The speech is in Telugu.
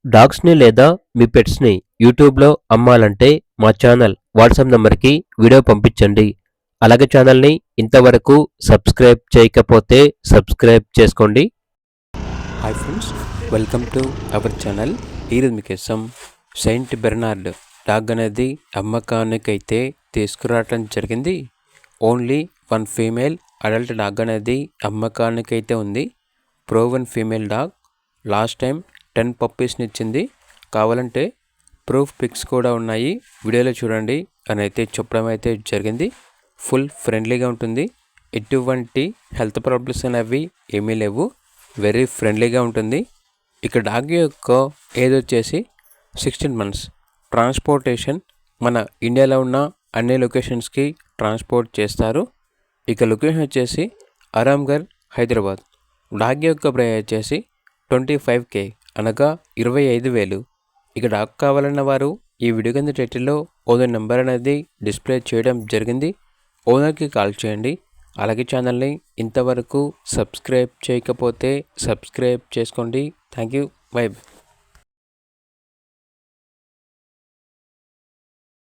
డాగ్స్‌ని లేదా మీ పెట్స్‌ని యూట్యూబ్‌లో అమ్మాలంటే మా ఛానల్ వాట్సాప్ నంబర్‌కి వీడియో పంపించండి. అలాగే ఛానల్‌ని ఇంతవరకు సబ్స్క్రైబ్ చేయకపోతే సబ్స్క్రైబ్ చేసుకోండి. Hi friends, welcome to our channel. ఈరోజు మీకోసం సెయింట్ బెర్నార్డ్ డాగ్ అనేది అమ్మకానికైతే తీసుకురావటం జరిగింది. Only one female adult dog అనేది అమ్మకానికైతే ఉంది. Proven female dog. Last time 10 పప్పీస్ని ఇచ్చింది. కావాలంటే ప్రూఫ్ పిక్స్ కూడా ఉన్నాయి, వీడియోలో చూడండి అని అయితే చెప్పడం అయితే జరిగింది. ఫుల్ ఫ్రెండ్లీగా ఉంటుంది. ఎటువంటి హెల్త్ ప్రాబ్లమ్స్ అనేవి ఏమీ లేవు. వెరీ ఫ్రెండ్లీగా ఉంటుంది. ఇక డాగ్ యొక్క ఏజ్ వచ్చేసి 16 months. ట్రాన్స్పోర్టేషన్ మన ఇండియాలో ఉన్న అన్ని లొకేషన్స్కి ట్రాన్స్పోర్ట్ చేస్తారు. ఇక లొకేషన్ వచ్చేసి ఆరాంఘర్, హైదరాబాద్. డాగ్ యొక్క ప్రైస్ వచ్చేసి 25K, అనగా 25,000. ఇక డాగ్ కావాలన్న వారు ఈ వీడియో కింద టైటిల్లో ఓనర్ నెంబర్ అనేది డిస్ప్లే చేయడం జరిగింది. ఓనర్కి కాల్ చేయండి. అలాగే ఛానల్ని ఇంతవరకు సబ్స్క్రైబ్ చేయకపోతే సబ్స్క్రైబ్ చేసుకోండి. Thank you. బై.